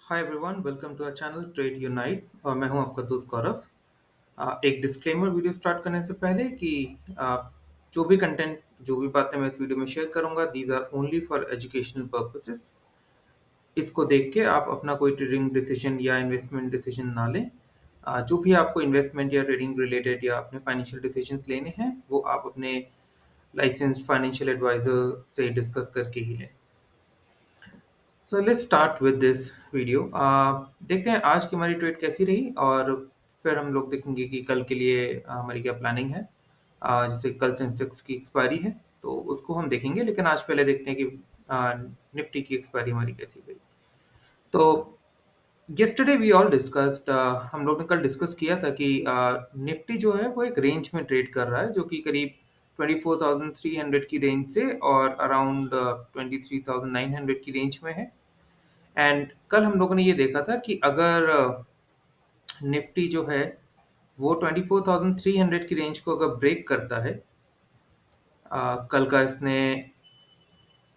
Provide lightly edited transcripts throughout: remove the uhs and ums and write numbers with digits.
Hi everyone, welcome to our channel trade unite और मैं हूं आपका दोस्त गौरव। एक डिस्क्लेमर वीडियो स्टार्ट करने से पहले कि जो भी कंटेंट जो भी बातें मैं इस वीडियो में शेयर करूंगा, these are only for educational purposes. इसको देख के आप अपना कोई ट्रेडिंग डिसीजन या इन्वेस्टमेंट डिसीजन ना लें। जो भी आपको इन्वेस्टमेंट या ट्रेडिंग रिलेटेड या अपने फाइनेंशियल डिसीजंस लेने हैं वो आप अपने लाइसेंस्ड फाइनेंशियल एडवाइजर से डिस्कस करके ही लें। So let's start with this video. देखते हैं आज की हमारी ट्रेड कैसी रही और फिर हम लोग देखेंगे कि कल के लिए हमारी क्या प्लानिंग है। जैसे कल सेंसेक्स की एक्सपायरी है तो उसको हम देखेंगे, लेकिन आज पहले देखते हैं कि निफ्टी की एक्सपायरी हमारी कैसी गई। तो yesterday वी ऑल डिस्कस्ड, हम लोग ने कल डिस्कस किया था कि निफ्टी जो है वो एक रेंज में ट्रेड कर रहा है जो कि करीब 24,300 की रेंज से और अराउंड 23,900 की रेंज में है। एंड कल हम लोगों ने ये देखा था कि अगर निफ्टी जो है वो 24,300 की रेंज को अगर ब्रेक करता है, कल का इसने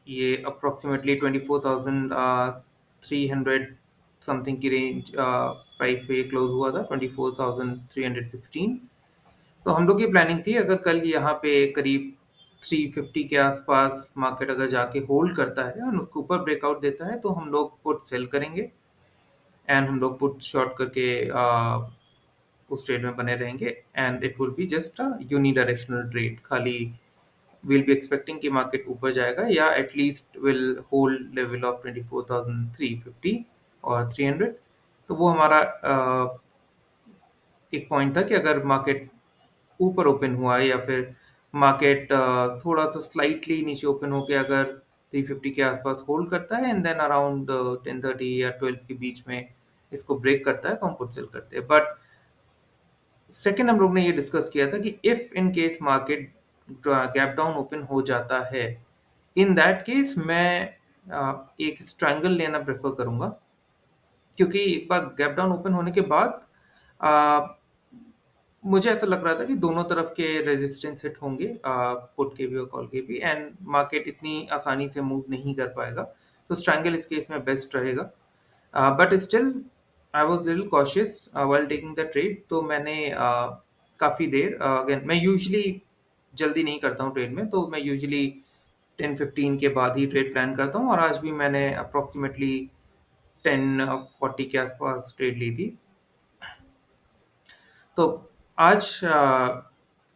ये अप्रोक्सीमेटली 24,300 समथिंग की रेंज प्राइस पे ये क्लोज हुआ था, 24,316। तो हम लोग की प्लानिंग थी अगर कल यहाँ पे करीब 350 के आसपास मार्केट अगर जाके होल्ड करता है और उसके ऊपर ब्रेकआउट देता है तो हम लोग पुट सेल करेंगे एंड हम लोग पुट शॉर्ट करके उस ट्रेड में बने रहेंगे। And it will be just a unidirectional trade, खाली we'll be expecting कि मार्केट ऊपर जाएगा या at least will hold level of 24,350 और 300। तो वो हमारा एक पॉइंट था कि अगर मार्केट ऊपर ओपन हुआ है या फिर मार्केट थोड़ा सा स्लाइटली नीचे ओपन होके अगर 350 के आसपास होल्ड करता है एंड देन अराउंड 10:30 या 12 के बीच में इसको ब्रेक करता है तो हम पुट सेल करते हैं। बट सेकेंड हम लोग ने ये डिस्कस किया था कि if in case market gap down open हो जाता है, इन दैट केस मैं एक स्ट्रैंगल लेना प्रेफर करूंगा, क्योंकि एक बार गैप डाउन ओपन होने के बाद अ, मुझे ऐसा लग रहा था कि दोनों तरफ के रेजिस्टेंस हिट होंगे, पुट के भी और कॉल के भी, एंड मार्केट इतनी आसानी से मूव नहीं कर पाएगा। तो स्ट्रैंगल इस केस में बेस्ट रहेगा। But still I was little cautious while taking the trade. तो मैंने काफ़ी देर, अगेन मैं यूजुअली जल्दी नहीं करता हूँ ट्रेड में, तो मैं यूजुअली 10:15 के बाद ही ट्रेड प्लान करता हूँ और आज भी मैंने अप्रोक्सीमेटली 10:40 के आसपास ट्रेड ली थी। तो आज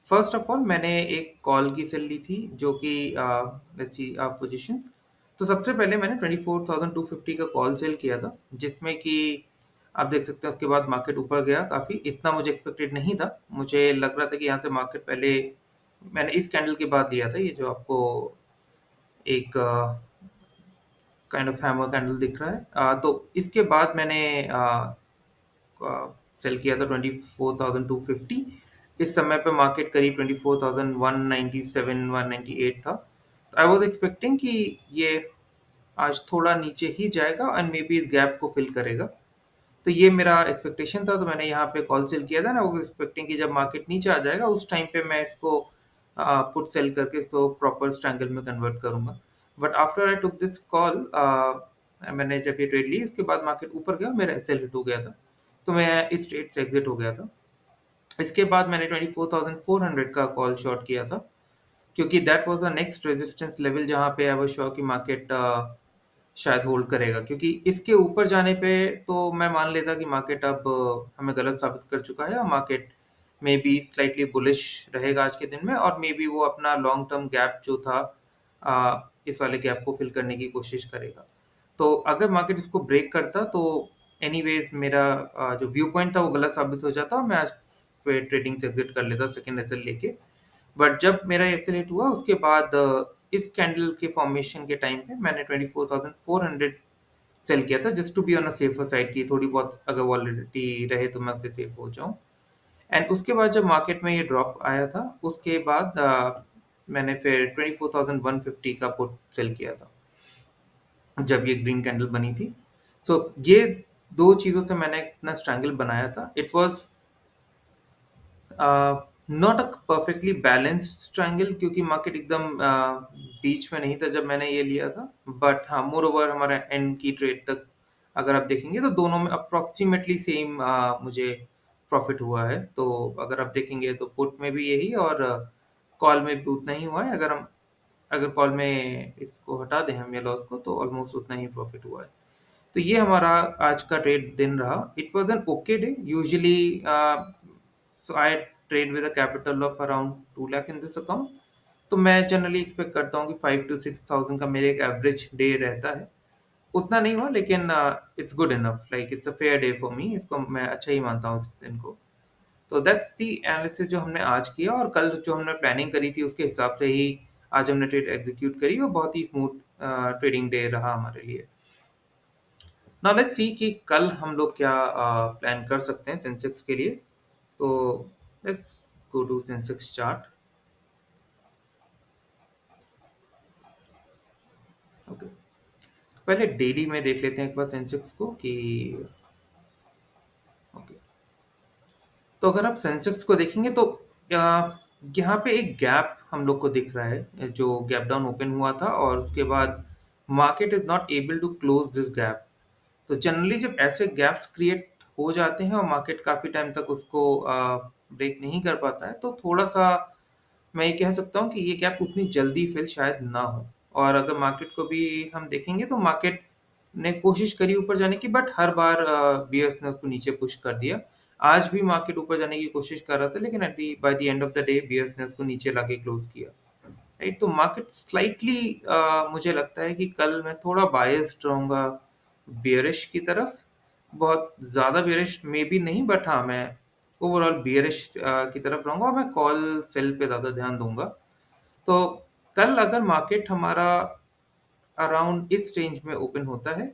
फर्स्ट ऑफ ऑल मैंने एक कॉल की सेल ली थी जो कि लेट्स सी पोजीशंस। तो सबसे पहले मैंने 24,250 का कॉल सेल किया था, जिसमें कि आप देख सकते हैं उसके बाद मार्केट ऊपर गया काफ़ी। इतना मुझे एक्सपेक्टेड नहीं था, मुझे लग रहा था कि यहाँ से मार्केट पहले, मैंने इस कैंडल के बाद लिया था ये जो आपको एक काइंड ऑफ हैमर कैंडल दिख रहा है। तो इसके बाद मैंने सेल किया था 24,250। इस समय पे मार्केट करीब 24,197 198 था। आई वाज एक्सपेक्टिंग कि ये आज थोड़ा नीचे ही जाएगा एंड मे बी इस गैप को फिल करेगा। तो ये मेरा एक्सपेक्टेशन था, तो मैंने यहाँ पे कॉल सेल किया था ना, वो एक्सपेक्टिंग कि जब मार्केट नीचे आ जाएगा उस टाइम पे मैं इसको पुट सेल करके इसको प्रॉपर स्ट्रैंगल में कन्वर्ट करूंगा। But after I took this call, मैंने जब ये ट्रेड ली इसके बाद मार्केट ऊपर गया, मेरा सेल हिट हो गया था, तो मैं इस ट्रेड से एग्जिट हो गया था। इसके बाद मैंने 24,400 का कॉल शॉर्ट किया था, क्योंकि that was the next resistance level जहाँ पे आई वाज श्योर कि मार्केट शायद होल्ड करेगा, क्योंकि इसके ऊपर जाने पे तो मैं मान लेता कि मार्केट अब हमें गलत साबित कर चुका है और market may be slightly bullish रहेगा आज के दिन में, और मे बी वो अपना लॉन्ग टर्म गैप जो था इस वाले गैप को फिल करने की कोशिश करेगा। तो अगर मार्केट इसको ब्रेक करता तो एनीवेज मेरा जो व्यू पॉइंट था वो गलत साबित हो जाता और मैं आज पे ट्रेडिंग से एग्जिट कर लेता सेकेंड एसएल लेके। बट जब मेरा एसएल हुआ उसके बाद इस कैंडल के फॉर्मेशन के टाइम पे मैंने 24,400 सेल किया था, just to be on a safer side की थोड़ी बहुत अगर वॉलिडिटी रहे तो मैं उससे सेफ हो जाऊं। एंड उसके बाद जब मार्केट में ये ड्रॉप आया था उसके बाद मैंने फिर 24,150 का पुट सेल किया था जब ये ग्रीन कैंडल बनी थी। सो ये दो चीज़ों से मैंने अपना स्ट्रैंगल बनाया था। It was not a perfectly balanced triangle, क्योंकि मार्केट एकदम बीच में नहीं था जब मैंने ये लिया था, बट हाँ मोर ओवर हमारा एंड की ट्रेड तक अगर आप देखेंगे तो दोनों में अप्रॉक्सिमेटली सेम मुझे प्रॉफिट हुआ है। तो अगर आप देखेंगे तो पुट में भी यही, और कॉल में भी उतना ही हुआ है। अगर कॉल में इसको हटा दें हम, ये लॉस को, तो ऑलमोस्ट उतना ही प्रॉफिट हुआ है। तो ये हमारा आज का ट्रेड दिन रहा। It was an okay day. Usually so I trade with a capital of around 2 lakh in this account. तो मैं जनरली एक्सपेक्ट करता हूँ कि 5 to 6,000 का मेरे एक एवरेज डे रहता है। उतना नहीं हुआ, लेकिन it's good enough, like it's a fair day for me. इसको मैं अच्छा ही मानता हूँ इस दिन को। तो दैट्स द एनालिसिस जो हमने आज किया, और कल जो हमने प्लानिंग करी थी उसके हिसाब से ही आज हमने ट्रेड एग्जीक्यूट करी, और बहुत ही स्मूथ ट्रेडिंग डे रहा हमारे लिए। नाउ लेट्स सी कि कल हम लोग क्या प्लान कर सकते हैं सेंसेक्स के लिए। तो let's go to Sensex chart. Okay, पहले डेली में देख लेते हैं एक बार सेंसेक्स को कि ओके। तो अगर आप सेंसेक्स को देखेंगे तो यहाँ पे एक गैप हम लोग को दिख रहा है, जो गैप डाउन ओपन हुआ था, और उसके बाद market is not able to close this gap. तो जनरली जब ऐसे गैप्स क्रिएट हो जाते हैं और मार्केट काफ़ी टाइम तक उसको ब्रेक नहीं कर पाता है, तो थोड़ा सा मैं ये कह सकता हूँ कि ये गैप उतनी जल्दी फिल शायद ना हो। और अगर मार्केट को भी हम देखेंगे तो मार्केट ने कोशिश करी ऊपर जाने की, बट हर बार बियर्स ने उसको नीचे पुश कर दिया। आज भी मार्केट ऊपर जाने की कोशिश कर रहा था, लेकिन at the by the end of the day bears ने उसको नीचे लाके क्लोज किया। राइट, तो मार्केट स्लाइटली मुझे लगता है कि कल मैं थोड़ा बायस्ड रहूंगा बियरिश की तरफ। बहुत ज़्यादा बियरिश मे बी नहीं, बट हाँ, मैं ओवरऑल बियरिश की तरफ रहूंगा, और मैं कॉल सेल पे ज़्यादा ध्यान दूंगा। तो कल अगर मार्केट हमारा अराउंड इस रेंज में ओपन होता है,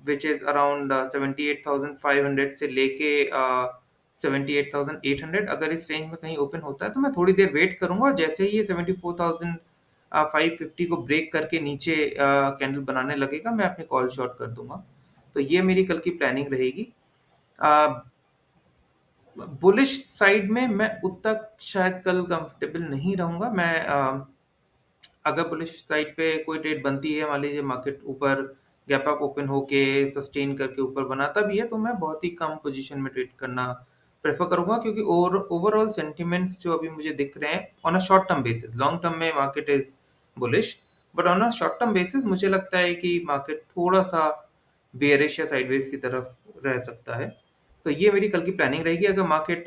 विच इज अराउंड 78,500 से लेके 78,800, अगर इस रेंज में कहीं ओपन होता है तो मैं थोड़ी देर वेट करूंगा, और जैसे ही ये 74,550 को ब्रेक करके नीचे कैंडल बनाने लगेगा, मैं अपनी कॉल शॉर्ट कर दूंगा। तो ये मेरी कल की प्लानिंग रहेगी। बुलिश साइड में मैं उतना शायद कल कंफर्टेबल नहीं रहूंगा। मैं अगर बुलिश साइड पे कोई ट्रेड बनती है, मान लीजिए मार्केट ऊपर गैप अप ओपन होके सस्टेन करके ऊपर बनाता भी है, तो मैं बहुत ही कम पोजीशन में ट्रेड करना प्रेफर करूंगा, क्योंकि ओवरऑल सेंटिमेंट्स जो अभी मुझे दिख रहे हैं on a short term basis, long term में market is bullish, but on a short term basis मुझे लगता है कि मार्केट थोड़ा सा बेयरिश या साइडवेज की तरफ रह सकता है। तो ये मेरी कल की प्लानिंग रहेगी। अगर मार्केट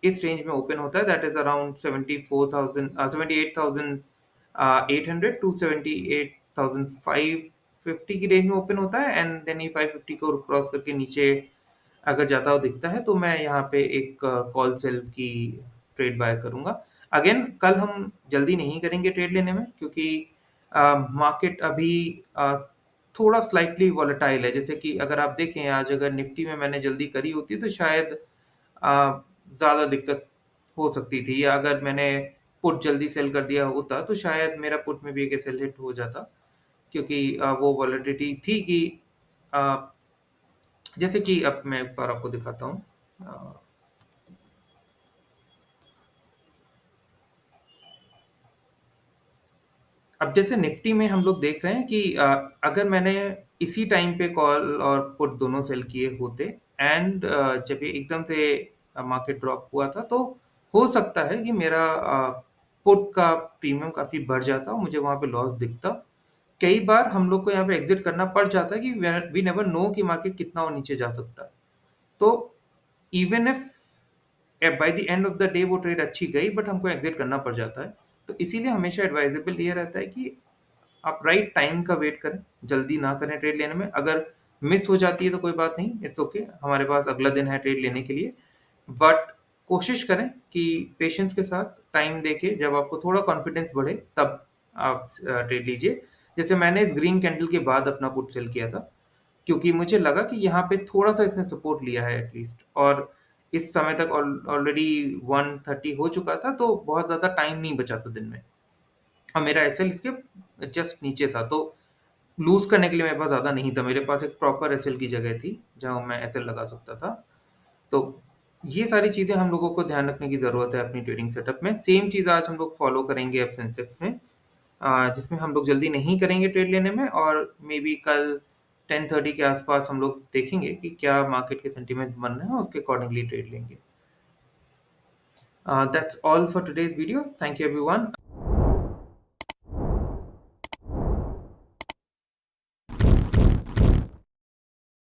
इस रेंज में ओपन होता है, दैट इज अराउंड 74,000 78,800 टू 78,550 की रेंज में ओपन होता है, एंड देन ये 550 को क्रॉस करके नीचे अगर जाता हुआ दिखता है, तो मैं यहाँ पे एक कॉल सेल की ट्रेड बाय करूंगा। अगेन कल हम जल्दी नहीं करेंगे ट्रेड लेने में, क्योंकि मार्केट अभी थोड़ा स्लाइटली वॉलेटाइल है। जैसे कि अगर आप देखें, आज अगर निफ्टी में मैंने जल्दी करी होती तो शायद ज़्यादा दिक्कत हो सकती थी, या अगर मैंने पुट जल्दी सेल कर दिया होता तो शायद मेरा पुट में भी एक सेल हिट हो जाता, क्योंकि वो वॉलेटिलिटी थी कि अ, जैसे कि अब मैं एक बार आपको दिखाता हूँ। अ, अब जैसे निफ्टी में हम लोग देख रहे हैं कि अगर मैंने इसी टाइम पे कॉल और पुट दोनों सेल किए होते, एंड जब ये एकदम से मार्केट ड्रॉप हुआ था, तो हो सकता है कि मेरा पुट का प्रीमियम काफ़ी बढ़ जाता और मुझे वहाँ पे लॉस दिखता। कई बार हम लोग को यहाँ पे एग्जिट करना पड़ जाता है कि वी नेवर नो कि मार्केट कितना और नीचे जा सकता है। तो even if bye the end of the day वो ट्रेड अच्छी गई, बट हमको एग्जिट करना पड़ जाता है। तो इसीलिए हमेशा एडवाइजेबल ये रहता है कि आप राइट टाइम का वेट करें, जल्दी ना करें ट्रेड लेने में। अगर मिस हो जाती है तो कोई बात नहीं, इट्स ओके, हमारे पास अगला दिन है ट्रेड लेने के लिए। बट कोशिश करें कि पेशेंस के साथ टाइम देके, जब आपको थोड़ा कॉन्फिडेंस बढ़े तब आप ट्रेड लीजिए। जैसे मैंने इस ग्रीन कैंडल के बाद अपना पुट सेल किया था, क्योंकि मुझे लगा कि यहाँ पे थोड़ा सा इसने सपोर्ट लिया है एटलीस्ट, और इस समय तक ऑलरेडी 130 हो चुका था, तो बहुत ज़्यादा टाइम नहीं बचा था दिन में, और मेरा एसएल इसके जस्ट नीचे था। तो लूज करने के लिए मेरे पास ज़्यादा नहीं था, मेरे पास एक प्रॉपर एसएल की जगह थी जहाँ मैं एसएल लगा सकता था। तो ये सारी चीज़ें हम लोगों को ध्यान रखने की ज़रूरत है अपनी ट्रेडिंग सेटअप में। सेम चीज़ आज हम लोग फॉलो करेंगे अब सेंसेक्स में, जिसमें हम लोग जल्दी नहीं करेंगे ट्रेड लेने में, और मे बी कल 10:30 के आसपास हम लोग देखेंगे कि क्या मार्केट के सेंटिमेंट्स बन रहे हैं, उसके अकॉर्डिंगली ट्रेड लेंगे। That's all for today's video. Thank you everyone.